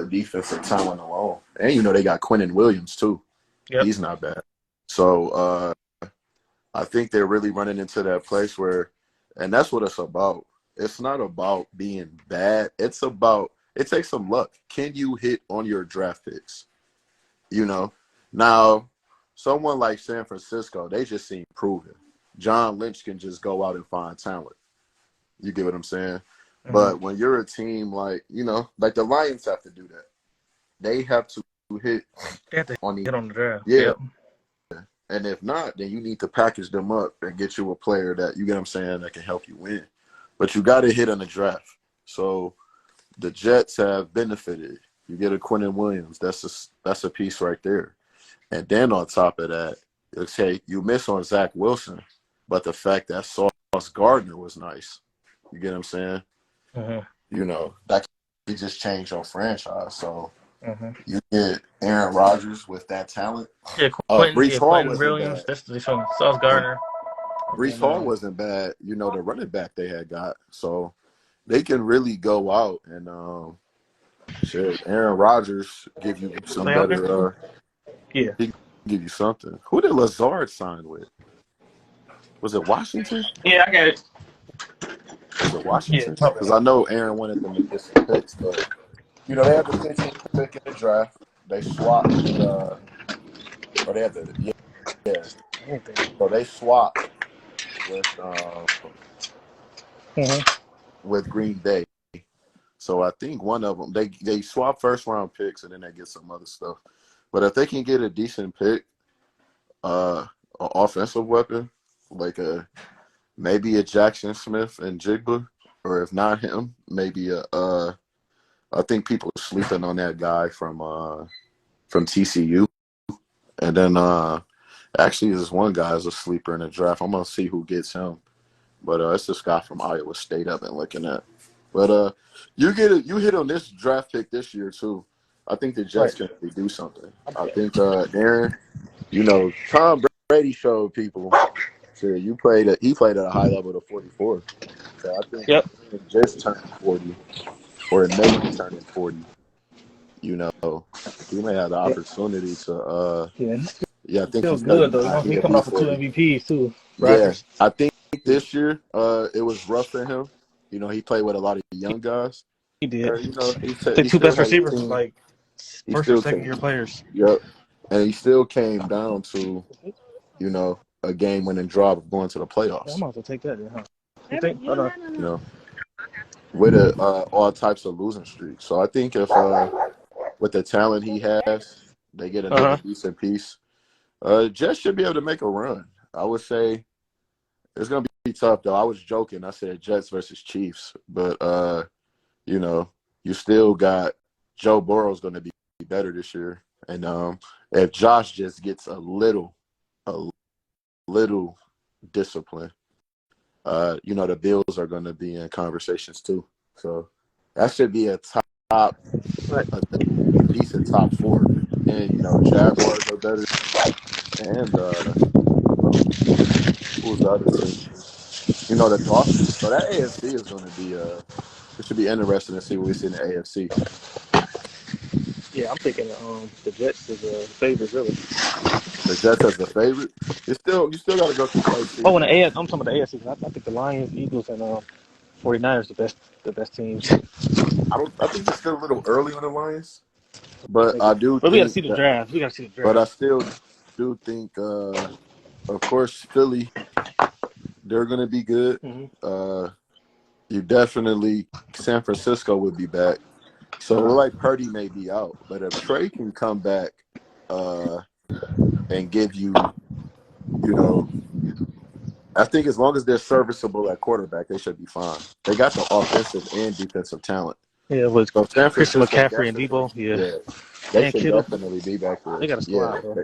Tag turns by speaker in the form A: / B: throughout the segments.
A: defensive talent alone. And, they got Quinnen Williams, too.
B: Yep.
A: He's not bad. So I think they're really running into that place where – and that's what it's about. It's not about being bad. It's about – it takes some luck. Can you hit on your draft picks? Now, someone like San Francisco, they just seem proven. John Lynch can just go out and find talent. You get what I'm saying? Mm-hmm. But when you're a team like, like the Lions have to do that. They have to hit
B: on the draft.
A: Yeah. Yep. And if not, then you need to package them up and get you a player that, you get what I'm saying, that can help you win. But you got to hit on the draft. So the Jets have benefited. You get a Quinnen Williams. That's a piece right there. And then on top of that, okay, you miss on Zach Wilson, but the fact that Sauce Gardner was nice. You get what I'm saying? Mm-hmm. That can just change your franchise. So you get Aaron Rodgers with that talent.
B: Yeah, Breece Hall wasn't Williams. Bad. That's the Sauce Gardner.
A: Breece Hall wasn't bad. The running back they had got. So they can really go out and Aaron Rodgers give you some better.
B: Yeah,
A: he can give you something. Who did Lazard sign with? Was it Washington?
B: Yeah, I got it.
A: Was it Washington? Because I know Aaron wanted them to get some picks, but they had the 15th pick in the draft. They swapped. Or they had the So they swapped with Green Bay. So I think one of them they swap first round picks and then they get some other stuff. But if they can get a decent pick, an offensive weapon like maybe a Jackson Smith and Jigba, or if not him, maybe I think people are sleeping on that guy from TCU, and then actually this one guy is a sleeper in the draft. I'm gonna see who gets him, but it's this guy from Iowa State I've been looking at. But you hit on this draft pick this year too. I think the Jets can really do something. I think Aaron, Tom Brady showed people. So he played at a high level to 44. So I think he just turned 40, or maybe turning 40. He may have the opportunity to. I think
B: he's good though. He's coming off of 2 MVPs too.
A: Rodgers. Yeah, I think this year it was rough for him. He played with a lot of young guys.
B: He did.
A: The
B: 2 best receivers was like first or second year players.
A: Yep, and he still came down to, a game-winning drive of going to the playoffs.
B: Yeah, I'm about to take that. Huh? You think? Hold on.
A: With all types of losing streaks. So I think if with the talent he has, they get another decent piece. Jets should be able to make a run. I would say it's gonna be tough though. I was joking. I said Jets versus Chiefs, but you still got Joe Burrow's gonna be better this year, and if Josh just gets a little discipline, the Bills are going to be in conversations too. So that should be a decent top 4. And Jaguars are better, and who's the other team? The Dolphins. So that AFC is going to be it should be interesting to see what we see in the AFC.
B: Yeah, I'm thinking the Jets is a favorite, really.
A: The Jets as the favorite. You still got to go through places.
B: Oh, and I'm talking about the AFC. I think the Lions, Eagles, and 49ers the best teams.
A: I think it's still a little early on the Lions, but I do.
B: But we got to see the draft.
A: But I still do think, of course, Philly, they're going to be good. Mm-hmm. You definitely San Francisco would be back. So like Purdy may be out, but if Trey can come back and give you, I think as long as they're serviceable at quarterback, they should be fine. They got the offensive and defensive talent.
B: Yeah, with Christian McCaffrey and Debo. Yeah.
A: They should definitely be back there.
B: They got a squad, bro.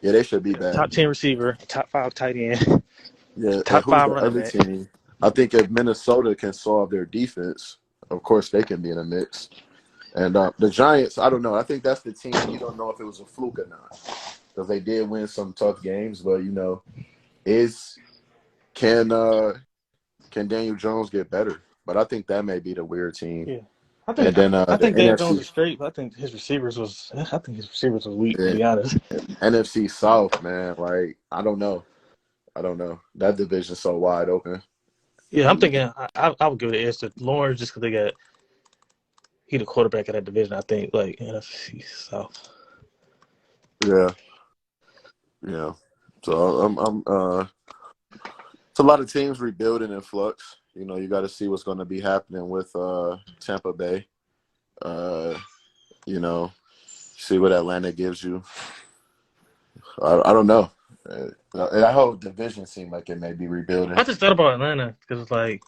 A: Yeah, they should be back.
B: Top 10 receiver, top 5 tight end.
A: Yeah,
B: top 5 running back.
A: Team? I think if Minnesota can solve their defense, of course they can be in a mix. And the Giants, I don't know. I think that's the team. You don't know if it was a fluke or not, because they did win some tough games. But can Daniel Jones get better? But I think that may be the weird team.
B: Yeah. I
A: And
B: think
A: then
B: I
A: the
B: think Daniel Jones
A: NFC,
B: is straight, but I think his receivers was weak, to be honest.
A: NFC South, man. Like I don't know. That division's so wide open.
B: Yeah, I'm
A: You,
B: thinking I would give it an edge to Lawrence just because he the quarterback of that division. I think like NFC South.
A: yeah, yeah. So it's a lot of teams rebuilding in flux. You know, you got to see what's going to be happening with Tampa Bay. Uh, you know, see what Atlanta gives you. I don't know. That whole division seemed like it may be rebuilding.
B: I just thought about Atlanta because it's like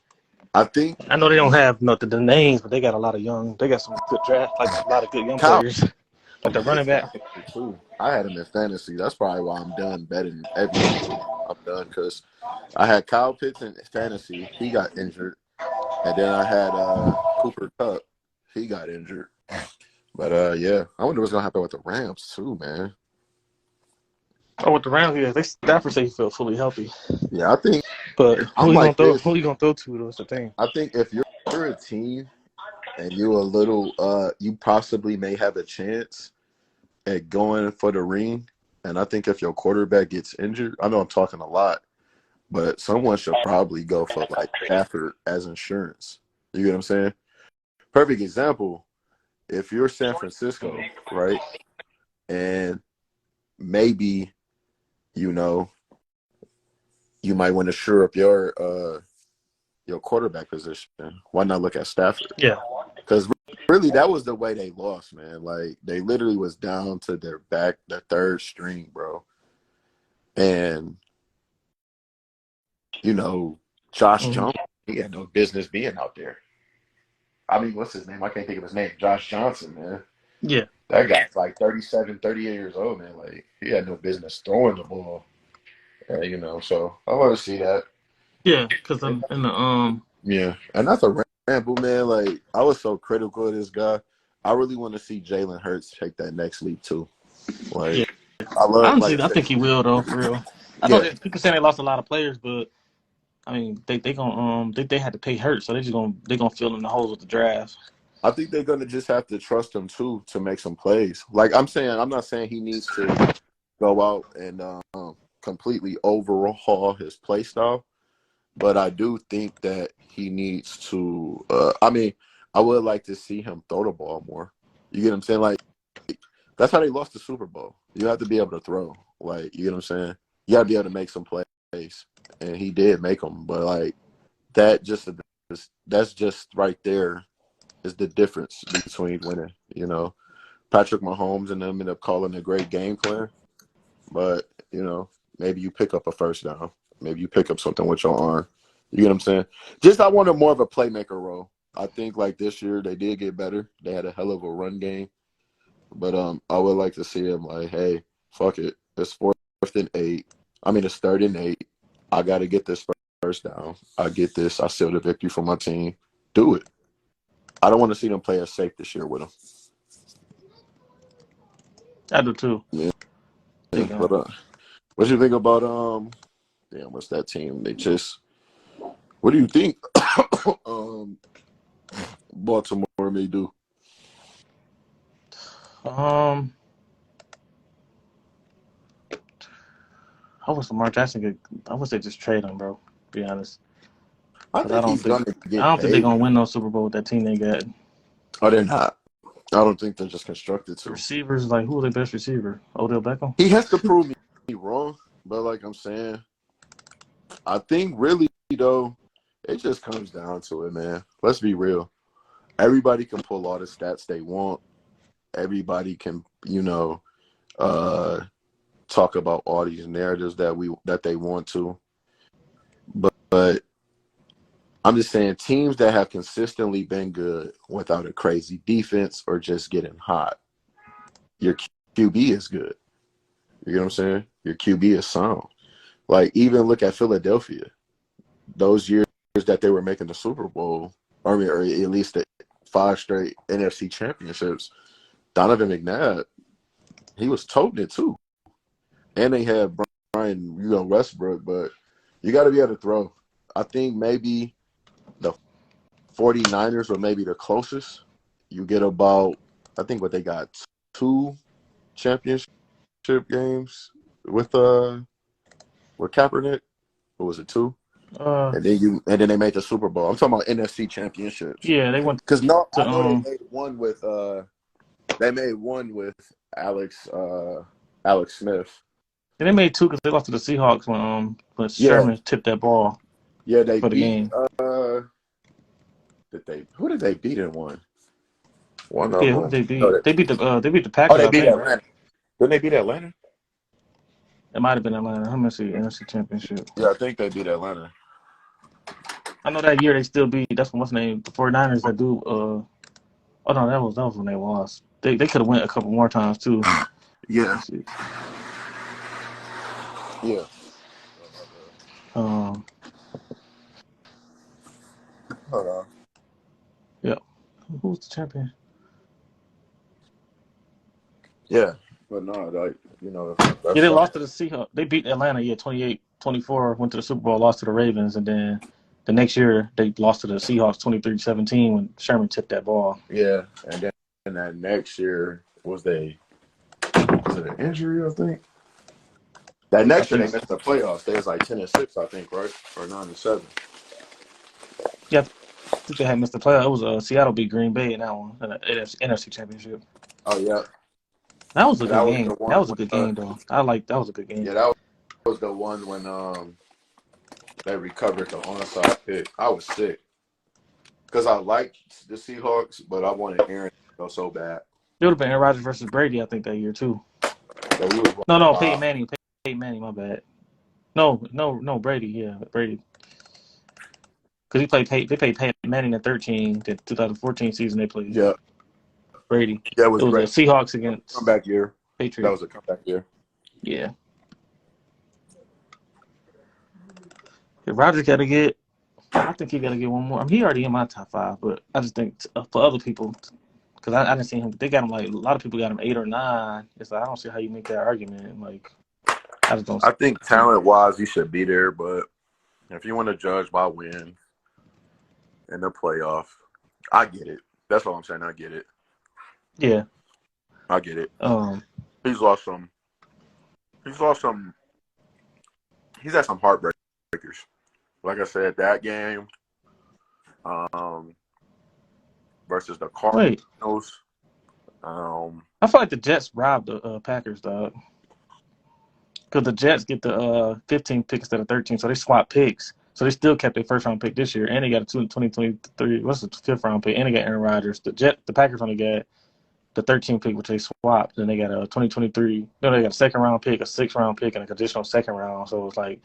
A: I think
B: I know they don't have the names, but they got a lot of young. They got some good draft, like a lot of good young
A: Kyle
B: players, like the running
A: Pitts got
B: back.
A: injured too. I had him in fantasy. That's probably why I'm done betting every season. I'm done because I had Kyle Pitts in fantasy. He got injured, and then I had Cooper Kupp. He got injured. But yeah, I wonder what's gonna happen with the Rams too, man.
B: Oh, with the Rams, yeah, they Stafford say he feels fully healthy,
A: Yeah, I think
B: but
A: I'm like
B: Who
A: this.
B: he gonna throw to? That's the thing.
A: I think if you're a team and you're a little, you possibly may have a chance at going for the ring. And I think if your quarterback gets injured, I know I'm talking a lot, but someone should probably go for like Stafford as insurance. You get what I'm saying? Perfect example. If you're San Francisco, right, and maybe you know you might want to shore up your quarterback position. Why not look at Stafford?
B: Yeah.
A: Because really, that was the way they lost, man. Like they literally was down to their third string, bro. And you know, Josh
B: Mm-hmm.
A: Jones, he had no business being out there. I mean, what's his name? I can't think of his name. Josh Johnson, man.
B: Yeah.
A: That guy's like 37, 38 years old, man. Like he had no business throwing the ball. You know, so I want to see that.
B: Yeah, because I'm in the
A: Yeah, and that's a ramble, man. Like I was so critical of this guy. I really want to see Jalen Hurts take that next leap too.
B: yeah.
A: Like I love, like
B: Honestly, I think he will though, for real. I know
A: yeah.
B: that people saying they lost a lot of players, but I mean they gonna they had to pay Hurt, so they gonna fill in the holes with the draft.
A: I think they're gonna just have to trust him too to make some plays. Like I'm saying, I'm not saying he needs to go out and completely overhaul his play style, but I do think that he needs to. I mean, I would like to see him throw the ball more. You get what I'm saying? Like that's how they lost the Super Bowl. You have to be able to throw. Like you get what I'm saying? You got to be able to make some plays, and he did make them. But like that, that's just right there is the difference between winning. You know, Patrick Mahomes and them end up calling a great game plan, but you know, maybe you pick up a first down, maybe you pick up something with your arm. You get what I'm saying? Just I wanted more of a playmaker role. I think like this year they did get better. They had a hell of a run game, but I would like to see him like, hey, fuck it, it's fourth and eight. I mean, it's third and eight. I got to get this first down. I get this. I seal the victory for my team. Do it. I don't want to see them play as safe this year with him.
B: I do too.
A: Yeah,
B: I think
A: but what you think about damn, what's that team? They just what do you think um Baltimore may do?
B: um I wish Lamar Jackson could. I wish they just trade him, bro. To be honest,
A: I
B: because
A: think he's gonna
B: I
A: get
B: don't think they're
A: paid.
B: gonna win no Super Bowl with that team they got.
A: Oh, they're not. I don't think they're just constructed
B: The
A: to.
B: receivers, like who was their best receiver? Odell Beckham.
A: He has to prove me wrong, but like I'm saying, I think really though, it just comes down to it, man. Let's be real. Everybody can pull all the stats they want. Everybody can, uh, talk about all these narratives that they want to. But I'm just saying teams that have consistently been good without a crazy defense or just getting hot, your QB is good. You know what I'm saying? Your QB is sound. Like even look at Philadelphia. Those years that they were making the Super Bowl, or at least the 5 straight NFC championships, Donovan McNabb, he was toting it too. And they had Brian, Westbrook, but you got to be able to throw. I think maybe the 49ers were maybe the closest. You get about, I think what they got, two championship games with Kaepernick. What was it, two?
B: Uh,
A: And then they made the Super Bowl. I'm talking about NFC championships.
B: yeah, they went
A: Because no,
B: to
A: I know they made one with Alex Smith.
B: they made two because they lost to the Seahawks when
A: Yeah,
B: Sherman tipped that ball
A: yeah, they
B: for the
A: beat
B: game.
A: who did they beat in one? One of
B: Yeah, who did
A: them.
B: they
A: No,
B: beat? They beat the
A: oh,
B: Packers,
A: they
B: I
A: beat
B: think, right?
A: Atlanta. Didn't they beat Atlanta?
B: It might have been Atlanta. Let me see, NFC Championship.
A: Yeah, I think they beat Atlanta.
B: I know that year they still beat. That's what's the name. The 49ers that do. Oh no, that was when they lost. They could have went a couple more times too.
A: Yeah,
B: Let's see.
A: yeah.
B: Um,
A: Hold on.
B: yeah. Who's the champion?
A: Yeah, but no, like
B: Yeah,
A: that's
B: they
A: something.
B: lost to the Seahawks. They beat Atlanta. Yeah, 28-24. Went to the Super Bowl. Lost to the Ravens, and then the next year they lost to the Seahawks 23-17 when Sherman tipped that ball.
A: Yeah, and then that next year was it an injury? I think that
B: I
A: next year
B: think.
A: they missed the playoffs. They was like 10-6, I think, right, or 9-7.
B: Yeah, I think they had missed the playoff. It was Seattle beat Green Bay in that one, in the NFC Championship.
A: Oh yeah,
B: That was a
A: and
B: good
A: that was
B: game.
A: the
B: That
A: one
B: was a
A: when
B: good game, though. That was a good game.
A: yeah, that was the one when they recovered the onside pick. I was sick because I liked the Seahawks, but I wanted Aaron to go so bad.
B: It would have been Aaron Rodgers versus Brady, I think, that year too.
A: So we was
B: No, Peyton
A: wow.
B: Manning. Peyton Manning, my bad. No, Brady. Yeah, Brady. Because they played Peyton Manning at 13. The 2014 season they played
A: Yeah,
B: Brady.
A: yeah, it
B: It
A: was
B: was the
A: great.
B: Seahawks against
A: Comeback year. That
B: Patriots.
A: was a comeback year.
B: Yeah. If Rodgers got to get, I think he got to get one more. I mean, he already in my top five, but I just think for other people, because I didn't see him. They got him like a lot of people got him 8 or 9. It's like I don't see how you make that argument. Like I just don't
A: I think
B: see it.
A: talent wise, he should be there, but if you want to judge by win in the playoff, I get it. That's what I'm saying. I get it.
B: Yeah.
A: I get it.
B: Um.
A: He's lost some. He's lost some. He's had some heartbreakers. Like I said, that game um, versus the
B: Wait.
A: Cardinals.
B: I feel like the Jets robbed the Packers, dog. Because the Jets get the 15 pick instead of 13, so they swap picks. So they still kept their first round pick this year, and they got a 2023. What's the fifth round pick? And they got Aaron Rodgers. The Packers only got the 13 pick, which they swapped. Then they got a 2023. No, they got a second round pick, a sixth round pick, and a conditional second round. So it's like,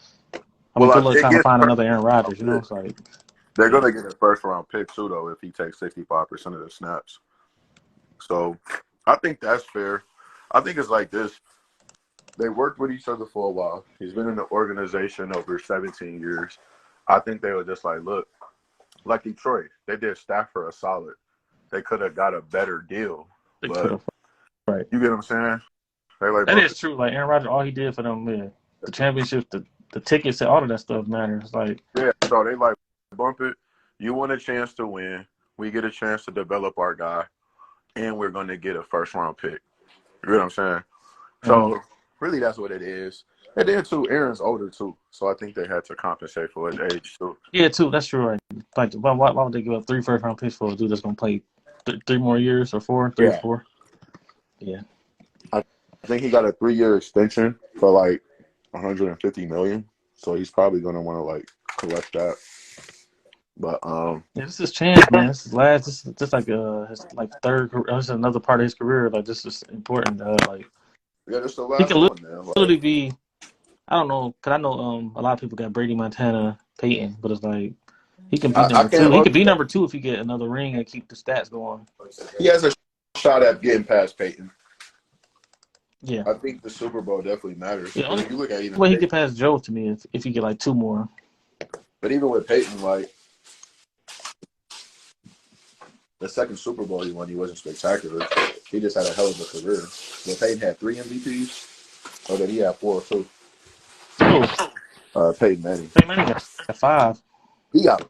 B: I mean,
A: well,
B: good
A: if
B: luck
A: they
B: trying to
A: get
B: find
A: first
B: another Aaron
A: round
B: Rodgers. You know,
A: pick,
B: it's like,
A: they're
B: yeah,
A: gonna get a first round pick too, though, if he takes 65% of the snaps. So I think that's fair. I think it's like this. They worked with each other for a while. He's been in the organization over 17 years. I think they were just like, look, like Detroit, they did Stafford a solid. They could have got a better deal,
B: they could
A: but
B: have. Right.
A: you get what I'm saying? They like,
B: That
A: bro,
B: is true. Like Aaron Rodgers, all he did for them, yeah, the championships, the tickets, and all of that stuff matters. Like,
A: yeah. So they like bump it. You want a chance to win. We get a chance to develop our guy, and we're going to get a first round pick. You know what I'm saying?
B: mm-hmm.
A: So really, that's what it is. And then too, Aaron's older too, so I think they had to compensate for his age too.
B: Yeah, too. That's true. Right. Like, why would they give up 3 first round picks for a dude that's gonna play 3 more years or 4, 3 or
A: Yeah,
B: 4? Yeah.
A: I think he got a 3-year extension for like 150 million. So he's probably gonna want to like collect that. But
B: Yeah, this is chance, man. This is last. This is just like his like third. This is another part of his career. Like this is important. Like
A: yeah, this is the
B: he
A: last
B: can
A: one, man.
B: literally
A: Like
B: be. I don't know, cause I know a lot of people got Brady, Montana, Peyton, but it's like he can be
A: I
B: number 2.
A: can't
B: He could
A: argue
B: be
A: that.
B: number 2 if he get another ring and keep the stats going.
A: He has a shot at getting past Peyton.
B: Yeah.
A: I think the Super Bowl definitely matters
B: Yeah.
A: because
B: Only
A: if you look at even
B: way he
A: Peyton,
B: get past Joe to me if he get like 2 more.
A: but even with Peyton, like the second Super Bowl he won, he wasn't spectacular. He just had a hell of a career. But Peyton had 3 MVPs, or did he have 4 or 2?
B: Oh,
A: Peyton Manning.
B: Peyton Manning got 5.
A: He got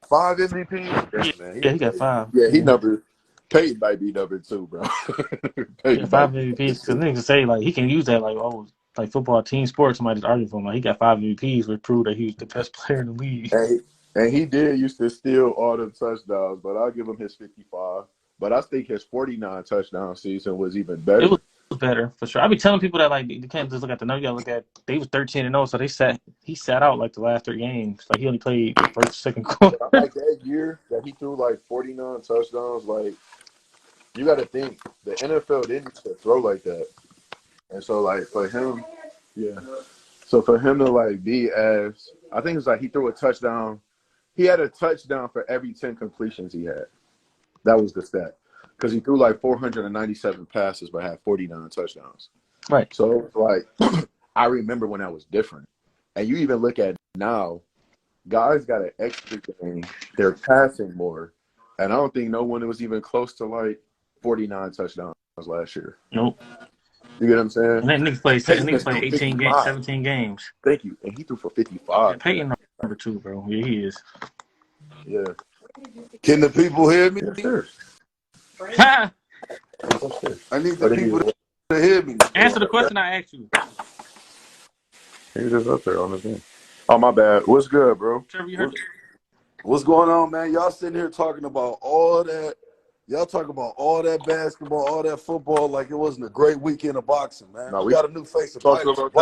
A: 5 MVPs.
B: Yeah,
A: Damn, man, he
B: yeah,
A: done
B: he got
A: played.
B: 5.
A: Yeah, he
B: Yeah.
A: number. Peyton might be number 2, bro.
B: Yeah,
A: Peyton
B: 5
A: might be number
B: MVPs. Because
A: 2.
B: niggas say like he can use that like football team sports. Somebody just argue for him. Like he got 5 MVPs, which prove that he was the best player in the league.
A: And he did used to steal all the touchdowns, but I'll give him his 55. But I think his 49 touchdown season was even
B: It was
A: better.
B: better for sure. I be telling people that like you can't just look at the number. You gotta look at they was 13-0, so he sat out like the last 3 games. Like he only played the first, second quarter.
A: But like that year that he threw like 49 touchdowns, like you got to think the NFL didn't used to throw like that, and so like for him, yeah. So for him to like be as I think it's like he threw a touchdown. He had a touchdown for every 10 completions he had. That was the stat. Because he threw like 497 passes but had 49 touchdowns.
B: Right.
A: So like I remember when that was different. And you even look at now, guys got an extra game. They're passing more. And I don't think no one was even close to like 49 touchdowns last year.
B: Nope.
A: You get what I'm saying?
B: And then
A: Peyton
B: niggas
A: just
B: played
A: threw
B: 18 games,
A: 55.
B: 17 games.
A: Thank you. And he threw for
B: Yeah,
A: 55.
B: Peyton number 2, bro. Yeah, he is.
A: Yeah.
C: Can the people hear me?
A: Yes, sir.
B: Ha!
C: I need the people to hear me.
B: Answer the question I asked you.
A: He just up there on the thing. Oh, my bad. What's good, bro?
B: Trevor, you heard
C: What's going on, man? Y'all sitting here talking about all that. Y'all talking about all that basketball, all that football, like it wasn't a great weekend of boxing, man.
A: No,
C: we
A: we
C: got a new face of
A: talked about that